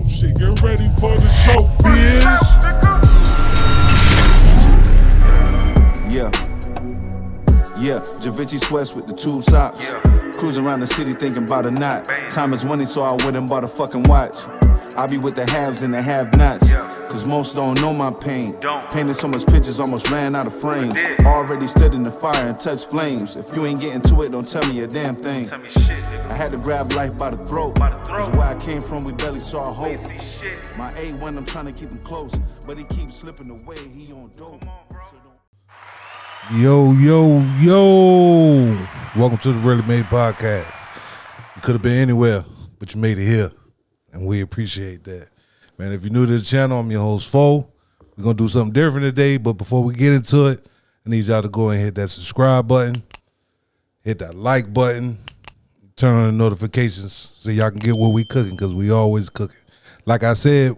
Oh shit, get ready for the show, bitch. Yeah, Javinci sweats with the tube socks. Cruising around the city thinking about a knot. Time is money, so I went and bought a fucking watch. I be with the haves and the have-nots, cause most don't know my pain. Painted so much pictures, almost ran out of frames. Already stood in the fire and touched flames. If you ain't getting to it, don't tell me a damn thing. I had to grab life by the throat. Cause where I came from, we barely saw hope. My A1, I'm trying to keep him close, but he keeps slipping away, he on dope. Yo. Welcome to the Really Made Podcast. You could have been anywhere, but you made it here, and we appreciate that. Man, if you're new to the channel, I'm your host, Fo. We're going to do something different today, but before we get into it, I need y'all to go and hit that subscribe button, hit that like button, turn on the notifications so y'all can get what we cooking, because we always cooking. Like I said,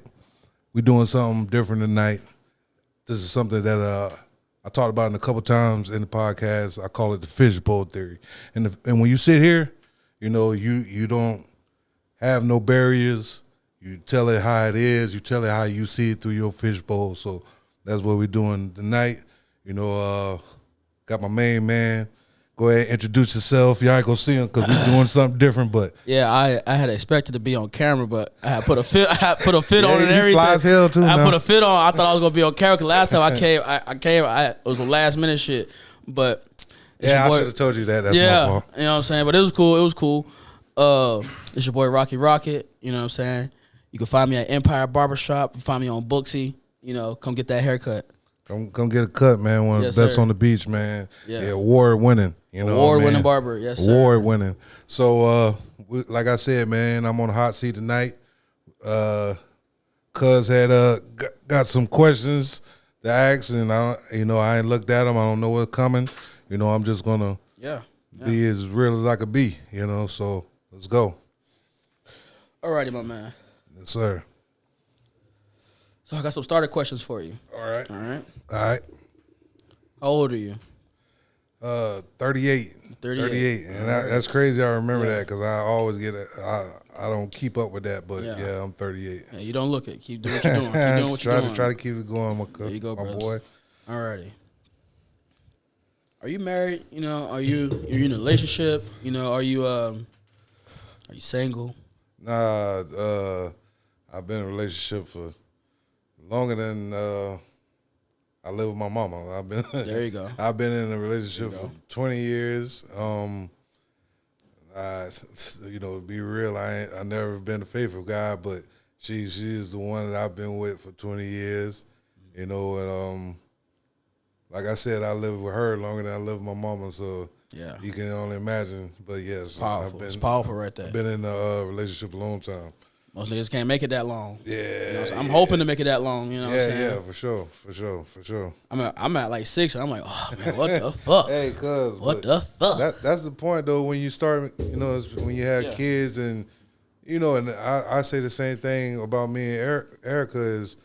we doing something different tonight. This is something that I talked about it a couple times in the podcast. I call it the Fishbowl Theory. And when you sit here, you know, you don't have no barriers. You tell it how it is. You tell it how you see it through your fishbowl. So that's what we're doing tonight. You know, got my main man. Go ahead and introduce yourself. Y'all ain't gonna see him because we're doing something different. But yeah, I had expected to be on camera, but I had put a fit. I had put a fit on and everything. Fly as hell too. I put a fit on. I thought I was gonna be on camera. Cause last time I came, it was a last minute shit. But yeah, I should have told you that. That's my fault. You know what I'm saying? But it was cool. It was cool. It's your boy Rocky Rocket. You know what I'm saying? You can find me at Empire Barbershop. You find me on Booksy. You know, come get that haircut. Come get a cut, man. One of the best on the beach, man. Yeah, award winning. You know, award-winning barber, yes, sir. Award-winning. So, like I said, man, I'm on the hot seat tonight. Cuz had got some questions to ask, and I ain't looked at them. I don't know what's coming. You know, I'm just gonna be as real as I could be. You know, so let's go. Alrighty, my man. Yes, sir. So I got some starter questions for you. All right. How old are you? 38. 38. And that's crazy. I remember that because I always get it. I don't keep up with that, but yeah, I'm 38. Yeah, you don't look it. Keep doing what you're doing. Keep doing what you're doing. Try to keep it going, there you go, my brother. boy. Alrighty. Are you married? You know, are you in a relationship? You know, are you single? Nah, I've been in a relationship for longer than I live with my mama. There you go. I've been in a relationship for 20 years. To be real, I never been a faithful guy, but she is the one that I've been with for 20 years. You know, and like I said, I live with her longer than I live with my mama, so yeah, you can only imagine. But yes, powerful. It's powerful right there. I've been in a relationship a long time. Most niggas can't make it that long. Yeah, you know, so I'm hoping to make it that long. You know, what I'm saying? Yeah, for sure. I'm at like 6, and I'm like, oh man, what the fuck? Hey, cuz what the fuck? That's the point though. When you start, you know, it's when you have kids, and you know, and I say the same thing about me and Erica is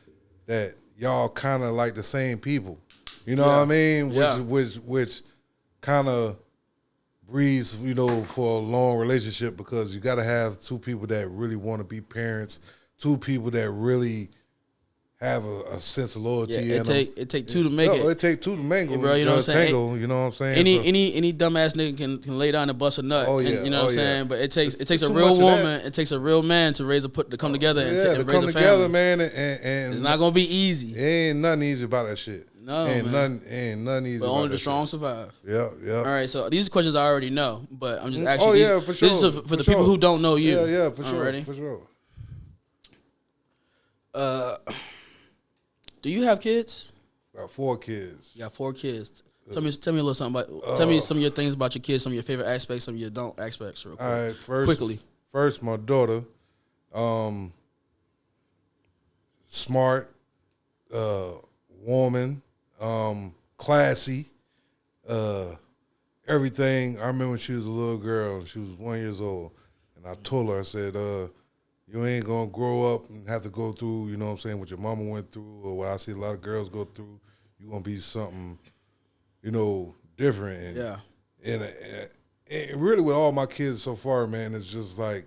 that y'all kind of like the same people. You know what I mean? Which kind of breeds, you know, for a long relationship, because you got to have two people that really want to be parents, two people that really have a sense of loyalty. Yeah, it take two to make it. It take two to mangle, bro. You know what I'm saying? You know what I'm saying? Any dumbass nigga can lay down and bust a nut. Oh yeah, and, you know what I'm saying? But it takes a real woman. It takes a real man to to come together and raise a family. Together, man. And it's not gonna be easy. Ain't nothing easy about that shit. No, ain't man. Nothing easy. But about only that the strong shit. survive. Yeah. All right, so these questions I already know, but I'm just asking. Oh yeah, for sure. This is for the people who don't know you. Yeah, for sure. Ready? For sure. Do you have kids? Got 4 kids. You got 4 kids. Tell me a little something about. Tell me some of your things about your kids, some of your favorite aspects, some of your don't aspects. Real quick. All right, First, my daughter, smart, woman, classy, everything. I remember when she was a little girl and she was 1 year old, and I told her, I said, you ain't gonna grow up and have to go through, you know what I'm saying, what your mama went through or what I see a lot of girls go through. You're gonna be something, you know, different. And really with all my kids so far, man, it's just like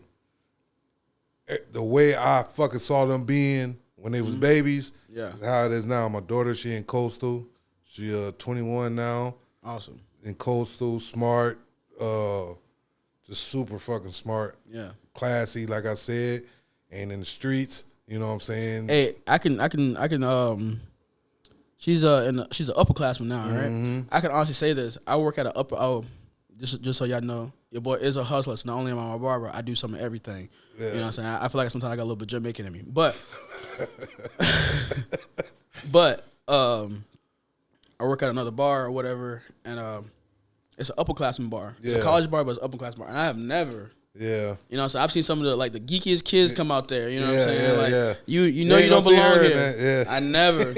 the way I fucking saw them being when they was babies. Yeah. How it is now. My daughter, she in Coastal. She 21 now. Awesome. In Coastal, smart, just super fucking smart. Yeah. Classy, like I said, and in the streets. You know what I'm saying? Hey, I can. She's an upperclassman now, right? I can honestly say this. I work at an upper. Oh, just so y'all know, your boy is a hustler. So not only am I a barber, I do some of everything. Yeah. You know what I'm saying? I feel like sometimes I got a little bit Jamaican in me, but I work at another bar or whatever, and it's an upperclassman bar. It's a college bar, but it's an upperclassman bar, and I have never. Yeah, you know, so I've seen some of the geekiest kids come out there. You know what I'm saying? You know you don't belong here. Yeah. I've never.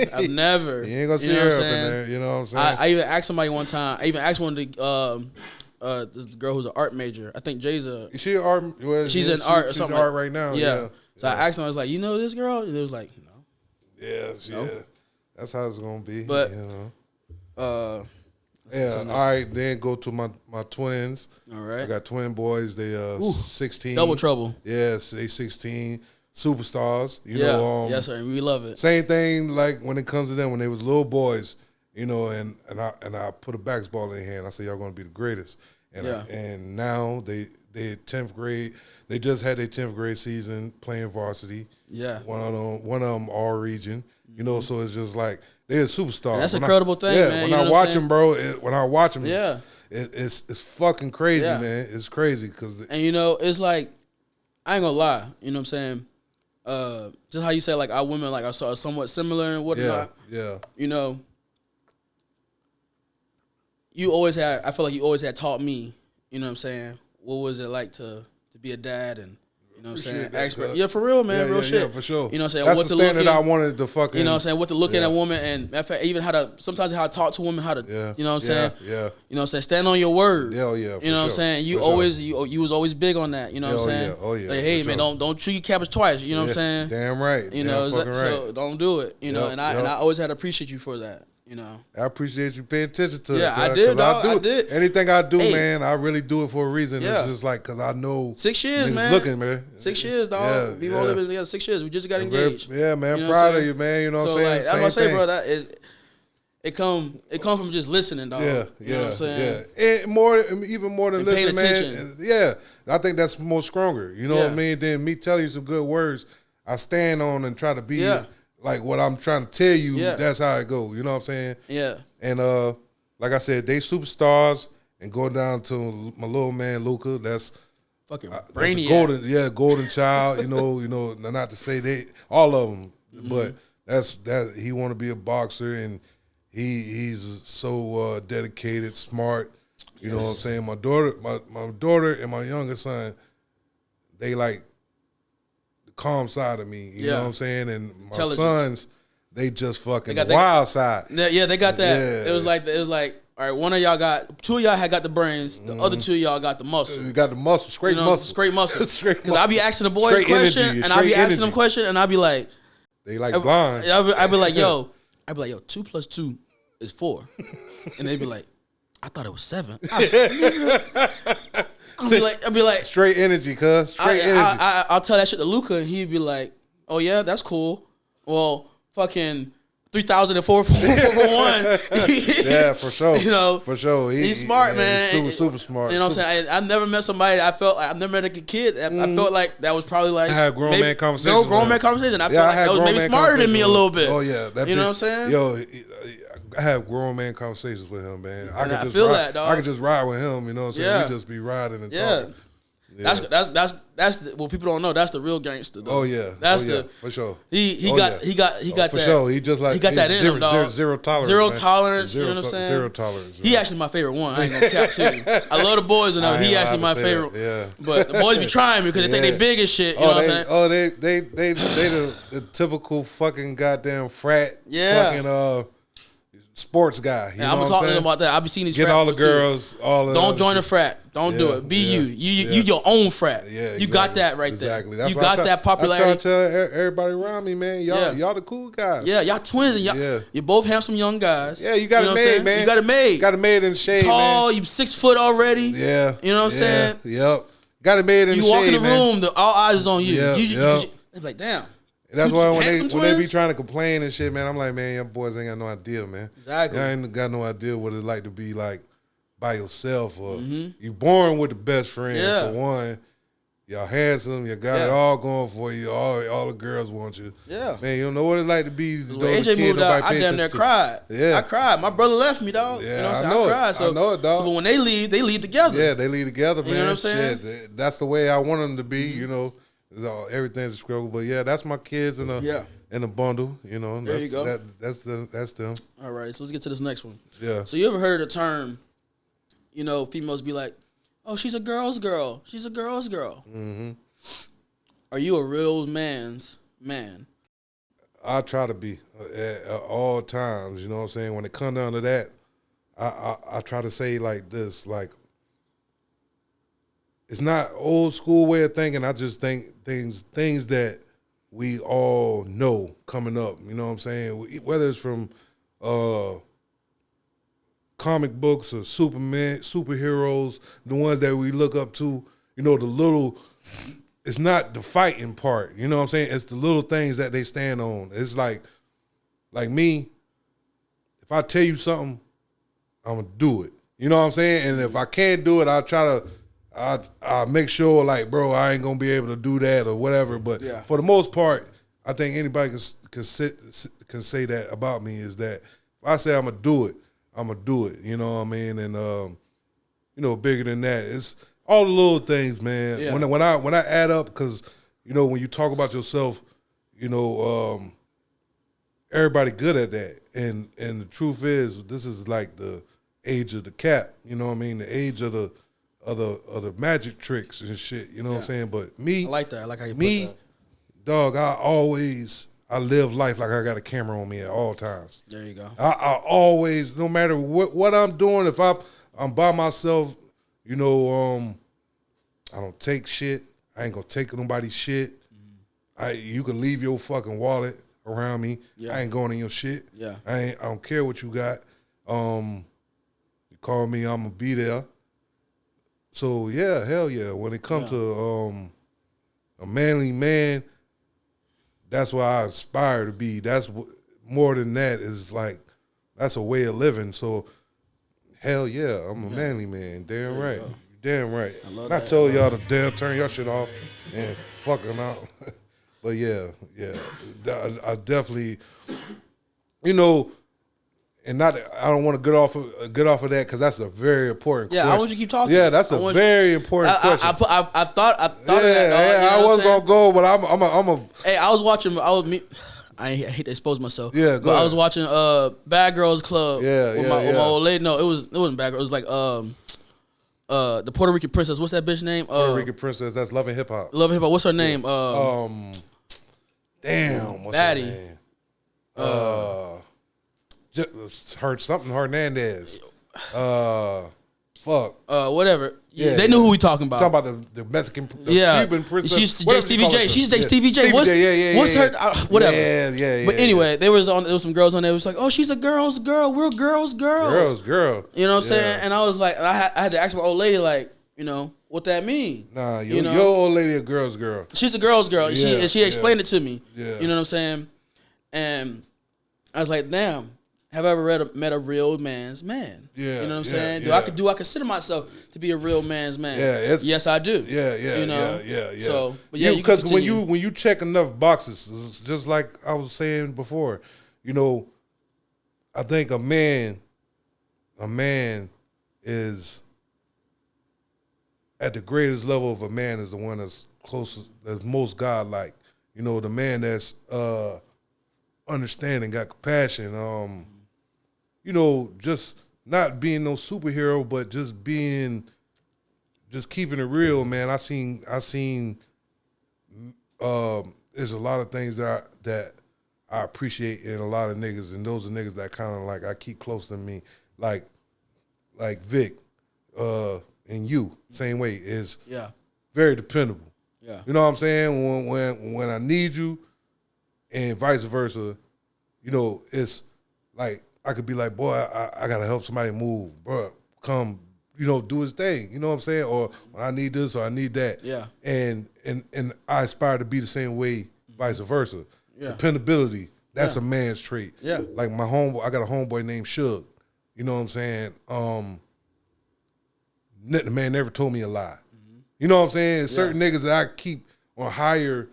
You ain't gonna see her up in there. You know what I'm saying? I even asked somebody one time. I even asked one of the this girl who's an art major. I think Jay's Is she an art? Well, she's in art or she's something. Art right now. Yeah. So I asked him. I was like, you know this girl? And it was like, no. Yeah. That's how it's gonna be. But you know. All right. Then go to my twins. All right. I got twin boys. They 16. Double trouble. Yes, they 16. Superstars. You yeah. know. Yes, sir. We love it. Same thing like when it comes to them when they was little boys. You know, and I put a basketball in their hand. I said, y'all gonna be the greatest. And and now they 10th grade. They just had their 10th grade season playing varsity. Yeah. One of them all region. You know, so it's just like they're a superstar. And that's an incredible thing, man. When I watch them, bro, it's fucking crazy, man. It's crazy and you know, it's like I ain't gonna lie. You know what I'm saying? Just how you say like our women like are somewhat similar and whatnot. Yeah. You know, I feel like you always had taught me. You know what I'm saying? What was it like to be a dad and. You know what I'm saying? Expert. Yeah, for real, man. Real shit. Yeah, for sure. You know what I'm saying? That's the standard I wanted to fucking. You know what I'm saying? What to look at a woman and even sometimes how to talk to women, how to, you know what I'm saying? Yeah. You know what I'm saying? Stand on your word. Yeah, you know what I'm saying? You was always big on that. You know what I'm saying? Yeah. Like, hey, man, don't chew your cabbage twice. You know what I'm saying? Damn right. You know, so don't do it. You know, and I always had to appreciate you for that. You know, I appreciate you paying attention to it. Yeah, I did. I did. Anything I do, man, I really do it for a reason. Yeah. It's just like because I know 6 years, man. Looking, man. 6 years, dog. Yeah, We've only been together 6 years. We just got engaged. Yeah, man. I'm proud of you, man. You know what I'm saying? Like, that's what I say, bro. That is, it come from just listening, dog. Yeah, you know what I'm saying? And even more than and listening, man. Attention. Yeah, I think that's more stronger. You know what I mean? Than me telling you some good words, I stand on and try to be like what I'm trying to tell you. That's how it go. You know what I'm saying? Yeah. And like I said, they superstars, and going down to my little man Luca. That's fucking brainy. Golden child. you know, not to say all of them, but that's he want to be a boxer, and he's so dedicated, smart. You know what I'm saying? My daughter and my youngest son, they like the calm side of me. You know what I'm saying? And my sons, they just fucking the wild side. Yeah, they got that. Yeah. It was like, all right, two of y'all had got the brains, the other two of y'all got the muscle. You got the muscle, straight muscle. Because I be asking the boys question, and I be asking them question, and I be like, they like blind. I be like, yo, 2 + 2 is 4, and they be like, I thought it was 7. I'll be like, straight energy, cuz straight energy. I'll tell that shit to Luca, and he'd be like, oh yeah, that's cool. Well, fucking 3,004 for 1. Yeah, for sure. You know, for sure. He's smart, man. He's super smart. You know what I'm saying? I've never met somebody. I've never met a kid. I felt like that was probably like I had grown man conversations. Grown man conversation. I felt like that was maybe smarter than me a little bit. Oh yeah, you know what I'm saying? Yo, I have grown man conversations with him, man. I feel that, dog. I could just ride with him. You know what I'm saying? Yeah. We just be riding and talking. Yeah. That's what people don't know. That's the real gangster, though. Oh yeah, for sure. He got that for sure. He just like he got that in him, dog. Zero tolerance. Zero tolerance. You know what I'm saying? Zero tolerance. He actually my favorite one. I ain't gonna cap to you. I love the boys, and he actually my favorite. Yeah. But the boys be trying me because they think they big as shit. You know what I'm saying? Oh, they the typical fucking goddamn frat. Yeah. Fucking sports guy. You know I'm what talking saying? about that. I be seeing these. Get all the girls. Don't join a frat. Don't do it. Be you. You your own frat. Yeah, exactly. You got that right there. Exactly. That's you got that popularity. I try to tell everybody around me, man. Y'all the cool guys. Yeah, y'all twins. And you're both handsome young guys. Yeah, you got it made, man. You got it made. Got it made in the shade, tall. man. You 6 foot already. Yeah. You know what I'm saying? Yep. got it made in the shade, You walk in the man. room, all eyes is on you. Yeah. It's like, damn. And that's why when they be trying to complain and shit, man, I'm like, man, your boys ain't got no idea, man. Exactly. Y'all ain't got no idea what it's like to be like by yourself, or you born with the best friend for one. Y'all handsome, you got it all going for you. All the girls want you. Yeah. Man, you don't know what it's like to be. When AJ moved out, I damn near cried. Yeah. I cried. My brother left me, dog. Yeah, you know what I'm saying? I cried. So, I know it, dog. So when they leave together. Yeah, they leave together, man. You know what I'm saying? Shit, that's the way I want them to be, you know. Everything's a struggle. But yeah, that's my kids in a bundle, you know. There you go. That's them. All right, so let's get to this next one. Yeah. So you ever heard of the term, you know, females be like, oh, she's a girl's girl. She's a girl's girl. Mm-hmm. Are you a real man's man? I try to be at all times, you know what I'm saying? When it comes down to that, I try to say like this, like, it's not old school way of thinking. I just think things that we all know coming up, you know what I'm saying? Whether it's from comic books or superheroes, the ones that we look up to, you know, the little... It's not the fighting part, you know what I'm saying? It's the little things that they stand on. It's like me, if I tell you something, I'm going to do it. You know what I'm saying? And if I can't do it, I'll make sure, like, bro, I ain't going to be able to do that or whatever. But for the most part, I think anybody can say that about me, is that if I say I'm going to do it, I'm going to do it. You know what I mean? And, you know, bigger than that, it's... all the little things, man. Yeah. When I add up, because, you know, when you talk about yourself, you know, everybody good at that. And the truth is, this is like the age of the cat. You know what I mean? The age of the magic tricks and shit. You know what I'm saying? But me, I like that. I like how you put that. Dog, I live life like I got a camera on me at all times. There you go. I always, no matter what I'm doing, if I'm by myself. You know, I don't take shit. I ain't gonna take nobody's shit. You can leave your fucking wallet around me. Yeah. I ain't going in your shit. Yeah. I don't care what you got. You call me, I'm gonna be there. So yeah, hell yeah. When it comes to a manly man, that's what I aspire to be. That's more than that is like, that's a way of living. So. Hell yeah, I'm a manly man. Damn right. Damn right. I told y'all to damn turn your shit off and fucking out. But yeah. I definitely, you know, and not. I don't want to get off of that because that's a very important question. I want you to keep talking. Yeah, that's a very important question. I thought of that. I wasn't gonna go, but I'm a. Hey, I hate to expose myself. Yeah, but I was watching Bad Girls Club with my old lady. No, it wasn't Bad Girls. It was like the Puerto Rican princess. What's that bitch name? Puerto Rican princess. That's Love and Hip Hop. Love and Hip Hop. What's her name? Damn. What's Baddie. her name? Something Hernandez. Fuck. Whatever. Yeah, they knew who we talking about. Talking about the Mexican, Cuban princess. She's Stevie J. She's Stevie J. What's her? Whatever. Yeah. But anyway, there was some girls on there. It was like, oh, she's a girl's girl. We're girls. Girl. You know what I'm saying? And I was like, I had to ask my old lady, like, you know, what that mean? Nah, your old lady a girl's girl. She's a girl's girl. Yeah, she explained it to me. Yeah. You know what I'm saying? And I was like, damn. Have I ever met a real man's man? Yeah, you know what I'm saying? Do I consider myself to be a real man's man? Yeah, yes, I do. Yeah, you know? Yeah. So, but because when you check enough boxes, it's just like I was saying before, you know, I think a man is at the greatest level of a man is the one that's closest, that's most godlike. You know, the man that's understanding, got compassion. You know, just not being no superhero, but just keeping it real, man. I seen there's a lot of things that I appreciate in a lot of niggas, and those are niggas that kind of like I keep close to me, like Vic, and you, same way, is very dependable. Yeah, you know what I'm saying? When I need you, and vice versa, you know, it's like I could be like, boy, I gotta help somebody move, bro. Come do his thing. You know what I'm saying? Or I need this or I need that. Yeah. And I aspire to be the same way, vice versa. Yeah. Dependability, that's a man's trait. Yeah. Like my homeboy, I got a homeboy named Suge. You know what I'm saying? The man never told me a lie. You know what I'm saying? Certain niggas that I keep on higher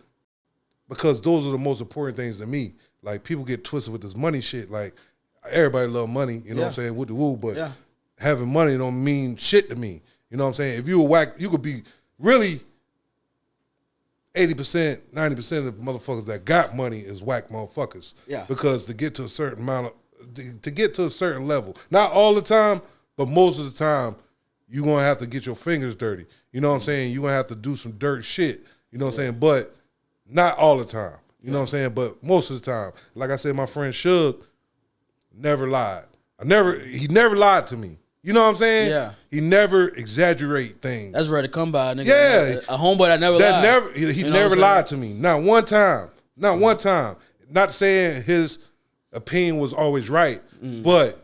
because those are the most important things to me. Like people get twisted with this money shit. Like everybody love money, you know what I'm saying, with the woo, but having money don't mean shit to me. You know what I'm saying? If you a whack, you could be really 80%, 90% of the motherfuckers that got money is whack motherfuckers. Yeah. Because to get to a certain amount of, to get to a certain level, not all the time, but most of the time, you're going to have to get your fingers dirty. You know what I'm saying? You're going to have to do some dirt shit. You know what I'm saying? But not all the time. You know what I'm saying? But most of the time. Like I said, my friend Suge never lied. He never lied to me. You know what I'm saying? Yeah. He never exaggerate things. That's rare to come by, nigga. Yeah. A homeboy that never lied. He never lied to me. Not one time. Not one time. Not saying his opinion was always right, but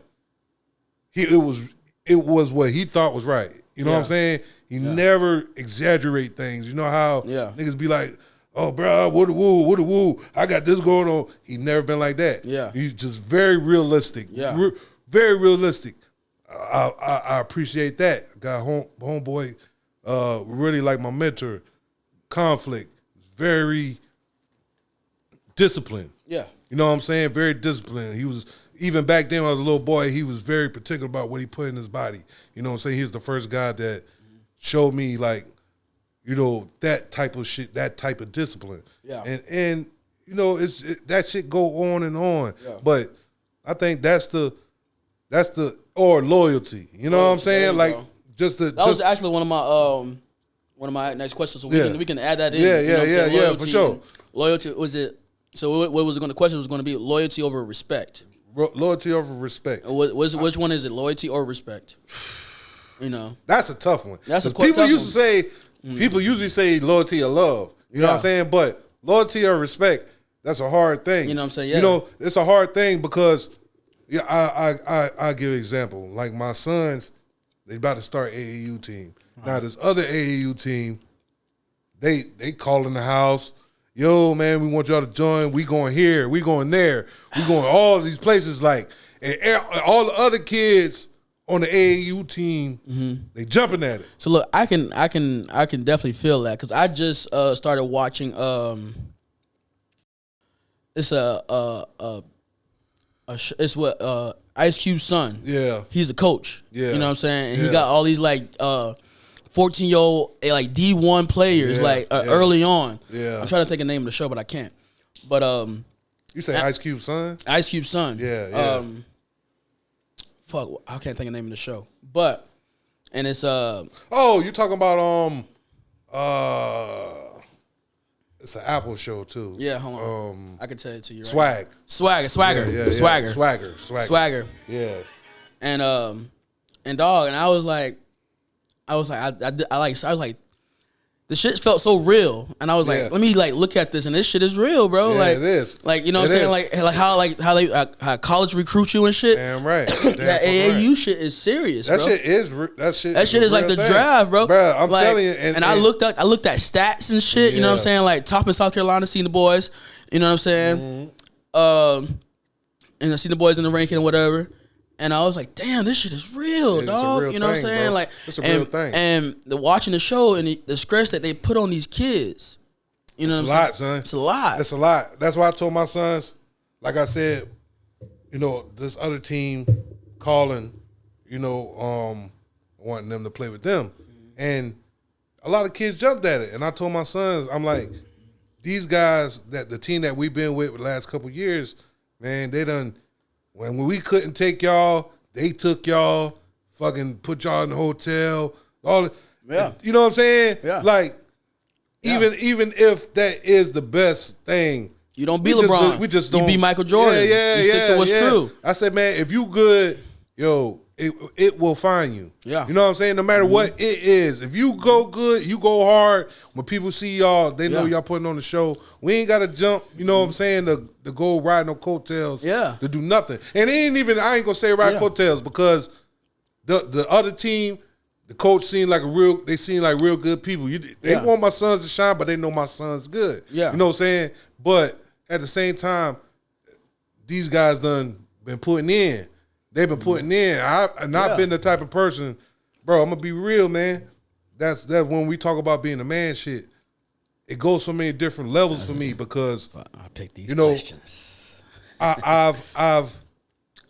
it was what he thought was right. You know what I'm saying? He never exaggerate things. You know how niggas be like, oh, bro, what a woo, I got this going on. He never been like that. Yeah. He's just very realistic. Yeah. Very realistic. I appreciate that. I got homeboy, really like my mentor, Conflict, very disciplined. Yeah. You know what I'm saying? Very disciplined. He was, even back then when I was a little boy, he was very particular about what he put in his body. You know what I'm saying? He was the first guy that showed me, like, that type of shit, that type of discipline. Yeah. And that shit go on and on. Yeah. But I think that's or loyalty. You know what I'm saying? Like that was actually one of my next questions. So we can add that in. Yeah, for sure. Loyalty was it? So what was it going to? The question was going to be loyalty over respect. Loyalty over respect. Which one is it? Loyalty or respect? That's a tough one. That's a people used to say. People usually say loyalty or love. You know what I'm saying? But loyalty or respect, that's a hard thing. You know what I'm saying? Yeah. It's a hard thing because I give an example. Like my sons, they about to start AAU team. Now this other AAU team, they call in the house, yo, man, we want y'all to join. We going here, we going there, we going all of these places. Like, and all the other kids on the AAU team, they jumping at it. So look, I can definitely feel that because I just started watching. It's it's what Ice Cube's son. Yeah, he's the coach. Yeah, you know what I'm saying. And he got all these like 14-year-old like D1 players early on. Yeah, I'm trying to think of the name of the show, but I can't. But you say Ice Cube's son? Ice Cube's son. Yeah. Fuck, I can't think of the name of the show. But and it's oh, you talking about it's an Apple show too. Yeah, hold on. I can tell it to you. Right Swagger. Yeah. Swagger. Yeah. And dog, and I was like, the shit felt so real, and I was like, let me like look at this, and this shit is real, bro. Yeah, like it is. Like, you know what I'm saying? Like how they how college recruit you and shit. Damn right. That AAU shit is serious. That bro. shit is that shit is like the draft, bro. Bro, I'm like, telling you. And I looked at stats and shit. You know what I'm saying? Like top in South Carolina, seen the boys. You know what I'm saying? And I seen the boys in the ranking or whatever. And I was like, damn, this shit is real, dog. You know what I'm saying? Bro. Like, it's a real thing. And watching the show and the stress that they put on these kids. You know what I'm saying? It's a lot. It's a lot. That's why I told my sons, like I said, this other team calling, wanting them to play with them. And a lot of kids jumped at it. And I told my sons, I'm like, these guys, that the team that we've been with the last couple of years, man, they done. When we couldn't take y'all, they took y'all, fucking put y'all in the hotel. You know what I'm saying? Yeah. Like, even if that is the best thing, you don't be LeBron. We just don't. You be Michael Jordan. You stick to what's true. I said, man, if you good, it will find you. Yeah. You know what I'm saying? No matter what it is. If you go good, you go hard. When people see y'all, they know y'all putting on the show. We ain't got to jump, you know what I'm saying, to go ride no coattails. Yeah. To do nothing. And it ain't even, I ain't going to say ride coattails because the other team, the coach seemed like they seem like real good people. They want my sons to shine, but they know my son's good. Yeah. You know what I'm saying? But at the same time, these guys done been putting in. They've been putting in. I've not been the type of person, bro, I'm gonna be real, man. That's when we talk about being a man shit. It goes so many different levels for me because I pick these questions. I've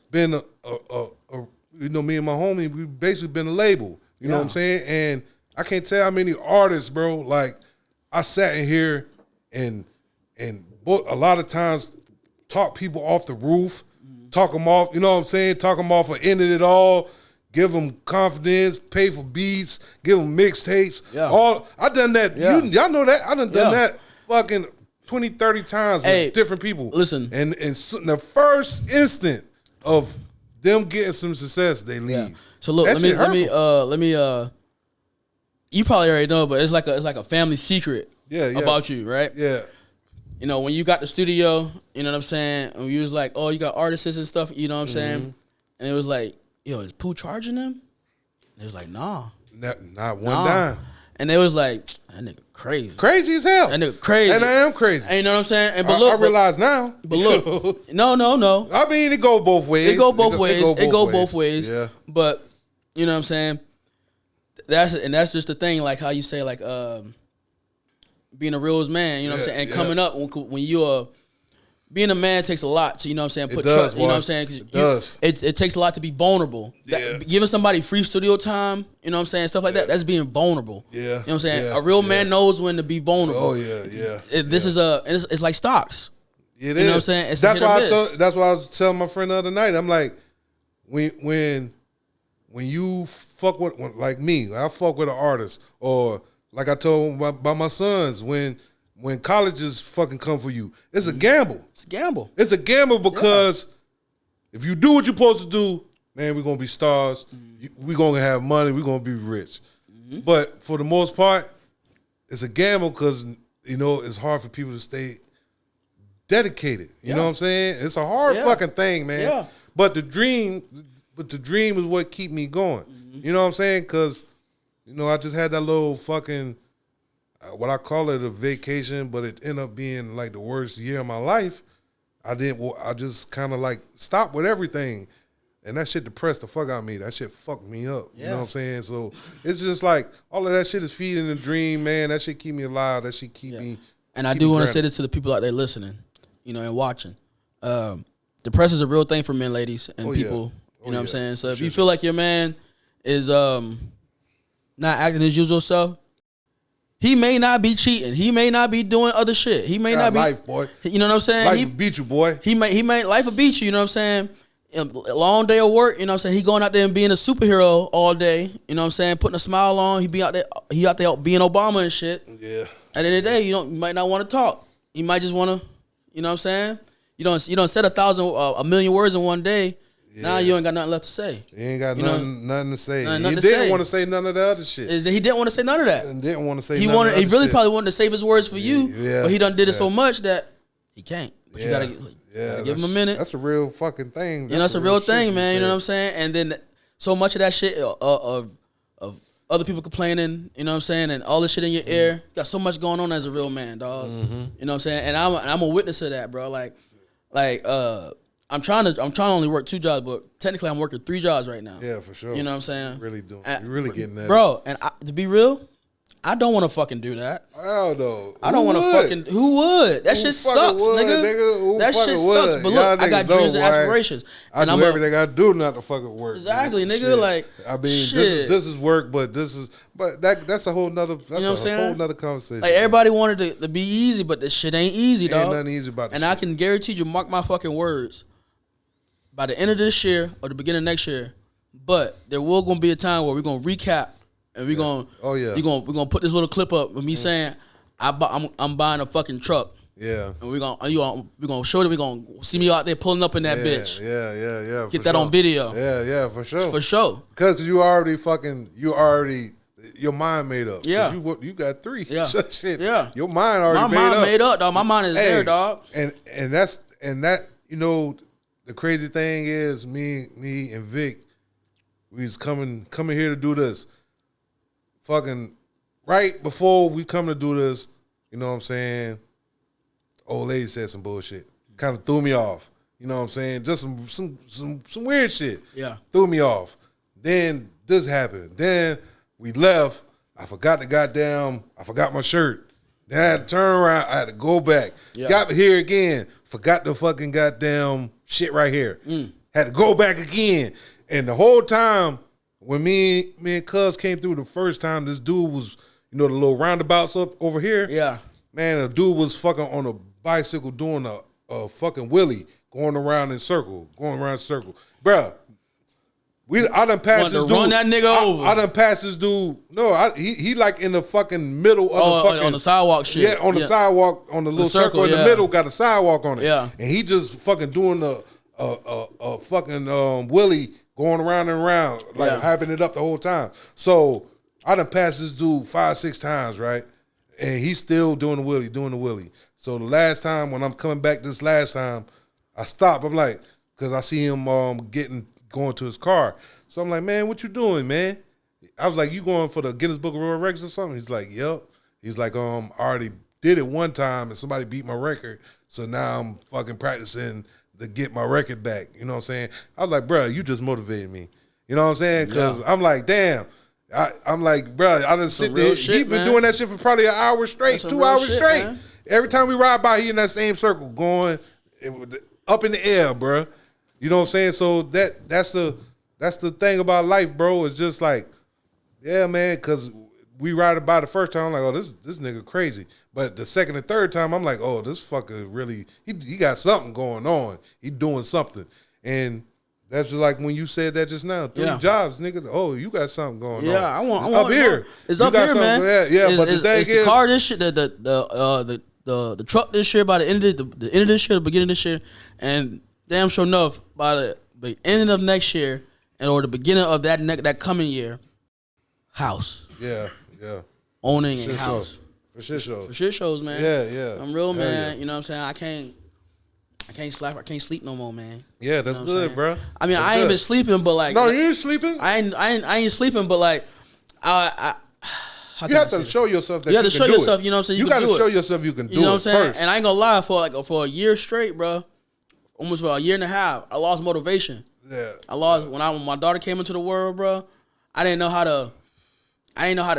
been me and my homie, we basically been a label. You know what I'm saying? And I can't tell how many artists, bro. Like I sat in here and a lot of times talk people off the roof, talk them off. You know what I'm saying? Talk them off of ending it all. Give them confidence, pay for beats, give them mixtapes. Yeah. I done that. Yeah. Y'all know that. I done that fucking 20, 30 times with different people. Listen. And in the first instant of them getting some success, they leave. Yeah. So look, let me you probably already know, but it's like a family secret about you, right? Yeah. You know, when you got the studio, you know what I'm saying? And you was like, oh, you got artists and stuff, you know what I'm saying? And it was like, yo, is Pooh charging them? They was like, nah. Not one dime. And they was like, that nigga crazy. Crazy as hell. That nigga crazy. And I am crazy. And you know what I'm saying? And but look, I realize now. But look, no. I mean, it go both ways. It go both ways. Yeah. But you know what I'm saying? That's just the thing, like how you say, like being a real man, you know what I'm saying? And coming up when you're being a man takes a lot to, you know what I'm saying, put trust, you know what I'm saying? It does. It takes a lot to be vulnerable. Yeah. Giving somebody free studio time, you know what I'm saying, stuff like that, that's being vulnerable. Yeah. You know what I'm saying? A real man knows when to be vulnerable. Oh yeah. It's like stocks. It is. You know what I'm saying? It's that's why I was telling my friend the other night. I'm like, when you fuck with like me, I fuck with an artist, or like I told about my sons, when colleges fucking come for you, it's a gamble. It's a gamble. It's a gamble because if you do what you're supposed to do, man, we're gonna be stars. We're gonna have money. We're gonna be rich. But for the most part, it's a gamble because it's hard for people to stay dedicated. You know what I'm saying? It's a hard fucking thing, man. Yeah. But the dream is what keep me going. You know what I'm saying? Because I just had that little fucking. What I call it a vacation, but it ended up being like the worst year of my life. I just kind of like stopped with everything. And that shit depressed the fuck out of me. That shit fucked me up. You know what I'm saying? So it's just like all of that shit is feeding the dream, man. That shit keep me alive. That shit keep me. And I do want to say this to the people out there listening, and watching. Depression is a real thing for men, ladies, and people. You know what I'm saying? So if you feel like your man is not acting his usual self, he may not be cheating. He may not be doing other shit. He may not be life, boy. You know what I'm saying? Life will beat you, boy. He may life will beat you. You know what I'm saying? A long day of work. You know what I'm saying? He going out there and being a superhero all day. You know what I'm saying? Putting a smile on. He out there being Obama and shit. Yeah. At the end of the day, you might not want to talk. You might just want to. You know what I'm saying? You don't said a million words in one day. Yeah. Now you ain't got nothing left to say. He ain't got nothing to say. He didn't want to say none of the other shit. He didn't want to say none of that. And didn't want to say He really probably wanted to save his words for you, but he done did it so much that he can't. But you gotta give him a minute. That's a real fucking thing. That's a real thing, man. You know what I'm saying? And then so much of that shit of other people complaining, you know what I'm saying, and all this shit in your ear. You got so much going on as a real man, dog. You know what I'm saying? And I'm a witness to that, bro. I'm trying to only work 2 jobs, but technically I'm working 3 jobs right now. Yeah, for sure. You know what I'm saying? Really doing. You're really getting that, bro. And to be real, I don't want to fucking do that. Hell no. I don't want to fucking. Who would? That shit sucks, nigga. That shit sucks. But look, I got dreams and aspirations. I do everything I do not to fucking work. Exactly, nigga. Shit. Like, I mean, this is work, but that's a whole nother. That's a whole nother conversation. Like everybody wanted to be easy, but this shit ain't easy, dog. Ain't nothing easy about it. And I can guarantee you, mark my fucking words. By the end of this year or the beginning of next year, but there will gonna be a time where we're gonna recap and we're gonna we're gonna put this little clip up with me saying I'm buying a fucking truck. Yeah. And we're gonna show them, we're gonna see me out there pulling up in that bitch. Yeah. Get that on video. Yeah, for sure. For sure. Because you already your mind made up. Yeah. You got 3. Yeah. Shit. Yeah. Your mind already made up. My mind made up, dog. My mind is there, dog. And that the crazy thing is me and Vic, we was coming here to do this. fucking right before we come to do this, you know what I'm saying? Old lady said some bullshit. Kind of threw me off. You know what I'm saying? Just some weird shit. Yeah. Threw me off. Then this happened. Then we left. I forgot my shirt. Then I had to turn around. I had to go back. Yeah. Got here again. Forgot the fucking goddamn shit right here. Had to go back again. And the whole time, when me and Cuz came through the first time, this dude was, you know, the little roundabouts up over here? Yeah. Man, the dude was fucking on a bicycle doing a fucking wheelie, going around in a circle. Bruh, I done passed this dude. Run that nigga over. I done passed this dude. No, he like in the fucking middle of the fucking. On the sidewalk shit. Yeah, on the sidewalk, on the little circle in the middle, got a sidewalk on it. Yeah. And he just fucking doing a fucking wheelie, going around and around, like having it up the whole time. So I done passed this dude 5-6 times, right? And he's still doing the wheelie. So the last time, when I'm coming back this last time, I stop. I'm like, because I see him going to his car. So I'm like, man, what you doing, man? I was like, you going for the Guinness Book of World Records or something? He's like, yep. He's like, I already did it one time and somebody beat my record. So now I'm fucking practicing to get my record back. You know what I'm saying? I was like, bro, you just motivated me. You know what I'm saying? Because I'm like, damn. I'm like, bro, I done sit there. He been doing that shit for probably an hour straight, 2 hours straight. Man. Every time we ride by, he in that same circle going up in the air, bro. You know what I'm saying? So that's the thing about life, bro. It's just like, yeah, man, because we ride by the first time, I'm like, oh, this nigga crazy. But the second and third time, I'm like, oh, this fucker really, he got something going on. He doing something. And that's just like when you said that just now. 3 jobs, nigga. Oh, you got something going on. Yeah, I want up here. It's up here, man. Yeah, but the thing is, the car this shit, the truck this year by the end of this year, the beginning of this year, and damn sure enough by the ending of next year and or the beginning of that coming year, house. Yeah. Owning a house. For shit shows. For shit shows, man. Yeah. I'm real, man. Yeah. You know what I'm saying? I can't sleep no more, man. Yeah, that's good, bro. I mean, I ain't been sleeping, but like, no, you ain't sleeping. I ain't sleeping, but like, you have to show yourself that you have to show yourself. You know what I'm saying? You got to show yourself you can do it. You know what I'm saying? First. And I ain't gonna lie, for a year straight, bro, almost for a year and a half, I lost motivation. Yeah, I lost when my daughter came into the world, bro. I didn't know how to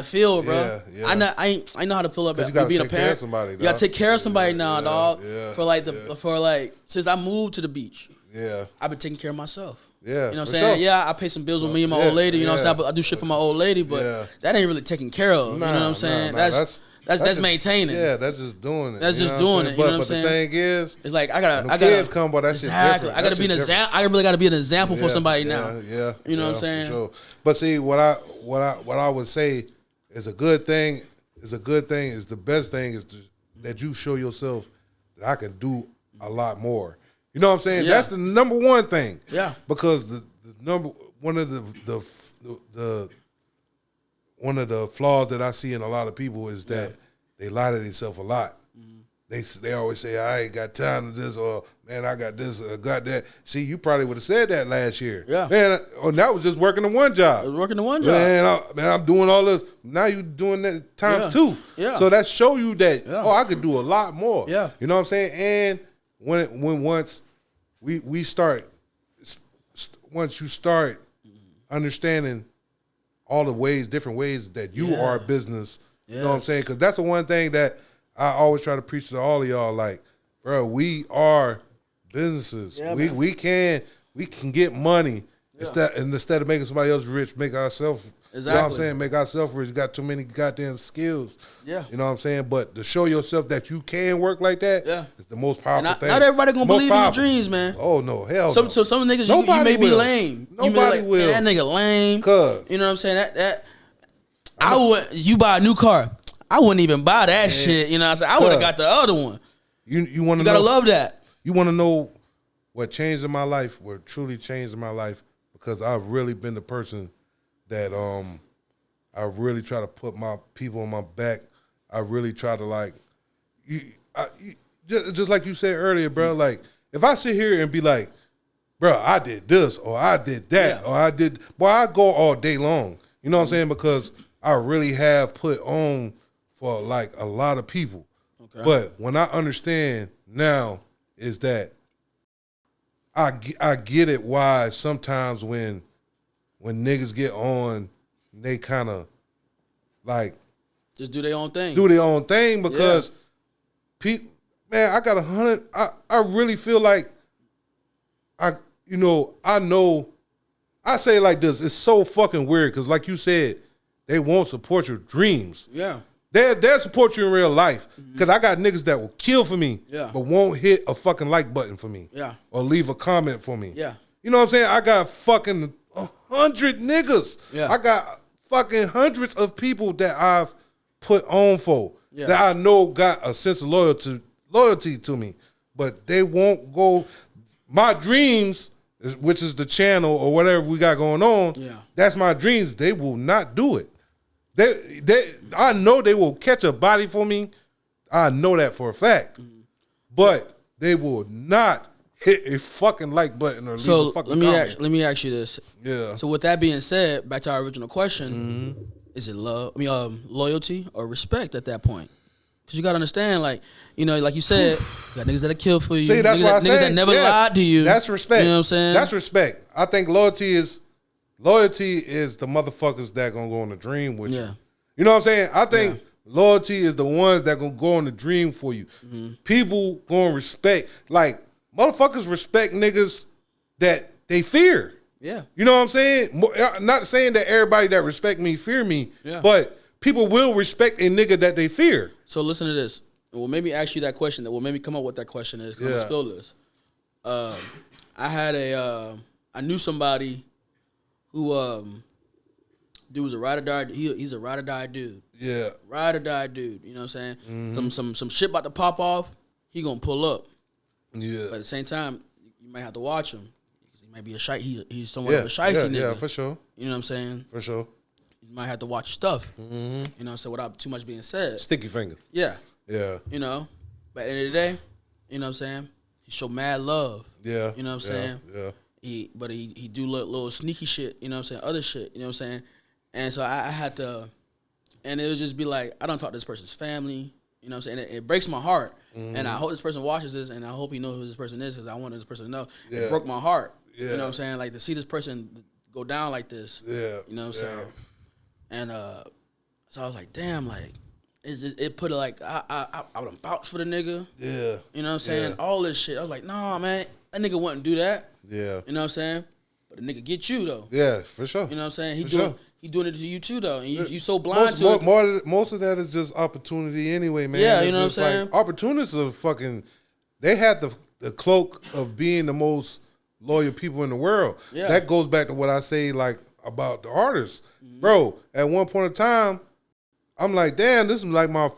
feel, bro. Yeah. I ain't know how to feel about being a parent. Care of somebody, dog. You gotta take care of somebody now, dog. Yeah, for since I moved to the beach. Yeah, I've been taking care of myself. Yeah, you know what I'm saying? Sure. Yeah, I pay some bills with me and my old lady. You know what I'm saying? I do shit for my old lady, but that ain't really taking care of. You know what I'm saying? That's just maintaining. Yeah, that's just doing it. That's just doing it. You know what I'm saying? But the thing is, it's like I gotta kids come, but that shit different. I gotta be an example. I really gotta be an example for somebody now. Yeah, you know what I'm saying? Sure. But see, what I would say is a good thing. Is the best thing is that you show yourself that I can do a lot more. You know what I'm saying? Yeah. That's the number one thing. Yeah. Because one of the flaws that I see in a lot of people is that they lie to themselves a lot. Mm-hmm. They always say, I ain't got time to this, or man, I got this, or got that. See, you probably would have said that last year. Yeah. Man, that was just working the one job. I was working the one job. Man, I'm doing all this. Now you doing that times 2. Yeah. So that show you that, I could do a lot more. Yeah. You know what I'm saying? And once you start understanding all the different ways that you are a business, you know what I'm saying? Because that's the one thing that I always try to preach to all of y'all. Like, bro, we are businesses. Yeah, we can get money instead of making somebody else rich, make ourselves. Exactly. You know what I'm saying? Make ourselves rich. Got too many goddamn skills. Yeah. You know what I'm saying? But to show yourself that you can work like that is the most powerful thing. Not everybody gonna believe in your dreams, man. Oh no, hell no. So some niggas you may be lame. Nobody will. That nigga lame. You know what I'm saying? I would. You buy a new car, I wouldn't even buy that shit. You know what I'm saying? I would have got the other one. You want to? You gotta love that. You want to know what changed in my life? What truly changed in my life? Because I've really been the person that I really try to put my people on my back. I really try to just like you said earlier, bro. Like if I sit here and be like, bro, I did this or I did that or I did, boy, I go all day long. You know what I'm saying? Because I really have put on for like a lot of people. Okay. But when I understand now is that I get it why sometimes when niggas get on, they kind of like just do their own thing. Do their own thing because people, man, I got 100. I really feel like I know. I say it like this. It's so fucking weird because, like you said, they won't support your dreams. Yeah. They'll support you in real life. Because I got niggas that will kill for me, but won't hit a fucking like button for me. Yeah. Or leave a comment for me. Yeah. You know what I'm saying? I got fucking 100 niggas. Yeah. I got fucking hundreds of people that I've put on for that I know got a sense of loyalty to me. But they won't go. My dreams, which is the channel or whatever we got going on, that's my dreams. They will not do it. I know they will catch a body for me. I know that for a fact. But they will not hit a fucking like button or leave a fucking comment. Let me ask you this. Yeah. So with that being said, back to our original question, is it loyalty or respect at that point? Because you got to understand, like, you know, like you said, you got niggas that'll kill for you. See, that's why I say niggas that never lied to you. That's respect. You know what I'm saying? That's respect. I think loyalty is the motherfuckers that gonna go on a dream with you. You know what I'm saying? I think loyalty is the ones that gonna go on the dream for you. People gonna respect, like, motherfuckers respect niggas that they fear. Yeah. You know what I'm saying? Not saying that everybody that respect me fear me, but people will respect a nigga that they fear. So listen to this. What made me ask you that question, that will make me come up with that question is, I'm gonna spill this. I knew somebody who dude was a ride or die. He's a ride or die dude. Yeah, ride or die dude. You know what I'm saying? Some shit about to pop off. He gonna pull up. Yeah. But at the same time, you might have to watch him. He might be a shy. He's somewhat of a shicey nigga. Yeah, for sure. You know what I'm saying? For sure. You might have to watch your stuff. You know what I'm saying? Without too much being said. Sticky finger. Yeah. Yeah. You know, but at the end of the day, you know what I'm saying? He showed mad love. Yeah. You know what I'm saying? Yeah. He do little sneaky shit, you know what I'm saying? Other shit, you know what I'm saying? And so I had to, and it would just be like, I don't talk to this person's family, you know what I'm saying? It breaks my heart. And I hope this person watches this, and I hope he knows who this person is, because I want this person to know. It broke my heart. You know what I'm saying? Like, to see this person go down like this. Yeah. You know what I'm saying? And so I was like, damn, like, it put it like, I would have vouched for the nigga. Yeah. You know what I'm saying? All this shit. I was like, nah, man, that nigga wouldn't do that. Yeah. You know what I'm saying? But the nigga get you, though. Yeah, for sure. You know what I'm saying? He doing it to you, too, though. And you so blind to it. Most of that is just opportunity anyway, man. Yeah, you know what I'm saying? Like, opportunists are fucking, they had the cloak of being the most loyal people in the world. Yeah. That goes back to what I say, like, about the artists. Bro, at one point in time, I'm like, damn, this is like my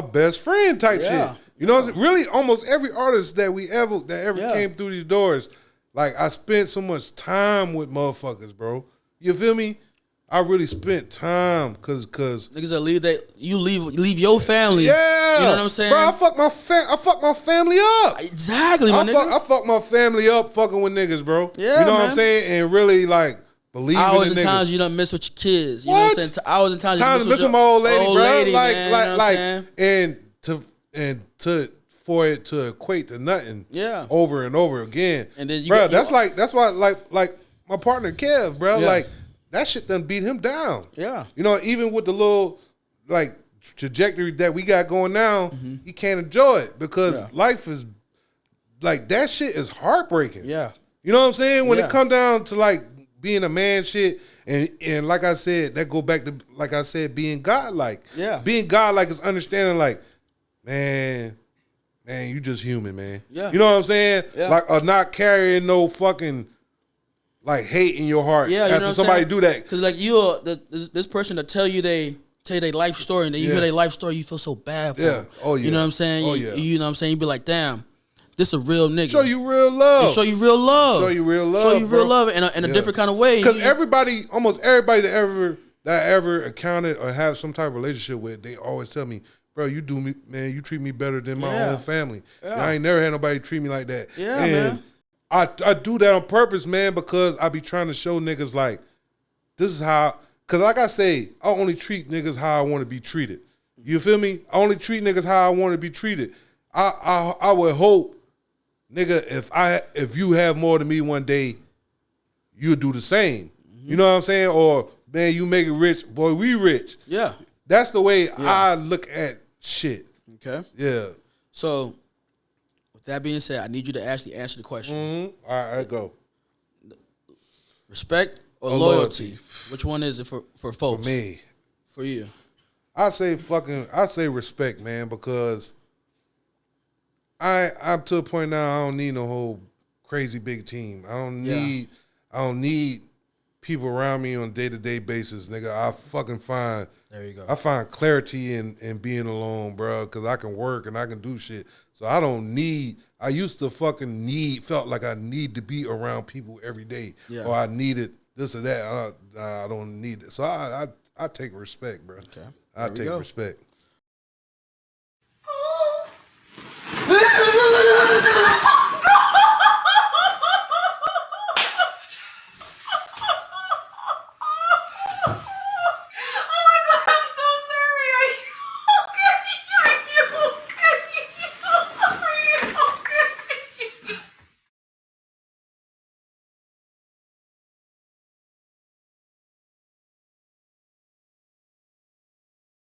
best friend type shit. You know, really almost every artist that ever came through these doors, like, I spent so much time with motherfuckers, bro. You feel me? I really spent time cause niggas that leave your family. Yeah. You know what I'm saying? Bro, I fuck my family up. Exactly, my nigga. I fuck my family up fucking with niggas, bro. Yeah, you know what I'm saying? And really, like, believe hours in the and niggas. Times you done miss with your kids. You know what I'm saying? Hours and times you miss with my old lady, bro. Man, for it to equate to nothing. Yeah. Over and over again. And then that's why like my partner Kev, bro. Yeah. Like, that shit done beat him down. Yeah. You know, even with the little, like, trajectory that we got going now, he can't enjoy it because life is, like, that shit is heartbreaking. Yeah. You know what I'm saying? When it come down to, like, being a man shit, and like I said, that go back to, like I said, being godlike. Yeah. Being godlike is understanding, like, man, you just human, man. Yeah. You know what I'm saying? Yeah. Like, or not carrying no fucking, like, hate in your heart after somebody do that. Because, like, this person to tell you their life story, and then you hear their life story, you feel so bad for them. Oh, yeah. You know what I'm saying? You know what I'm saying? You be like, damn, this a real nigga. Show you real love. Show you real love. Show you real love. Show you real love in a different kind of way. Because almost everybody that I ever encountered or have some type of relationship with, they always tell me, bro, you do me, man, you treat me better than my own family. Yeah. I ain't never had nobody treat me like that. Yeah, man. I do that on purpose, man, because I be trying to show niggas, like, this is how, Cause like I say, I only treat niggas how I want to be treated. You feel me? I only treat niggas how I want to be treated. I would hope, nigga, if you have more than me one day, you'll do the same. You know what I'm saying? Or man, you make it rich, boy, we rich. Yeah. That's the way I look at shit. Okay. Yeah. So, with that being said, I need you to actually answer the question. All right, go. Respect or loyalty? Which one is it for folks? For me. For you? I say respect, man, because I'm to a point now I don't need no whole crazy big team. I don't need people around me on a day-to-day basis, nigga. I fucking find I find clarity in being alone, bro, because I can work and I can do shit. So I used to felt like I need to be around people every day. Yeah. Or I needed this or that. I don't need it. So I take respect, bro. Okay. I take respect.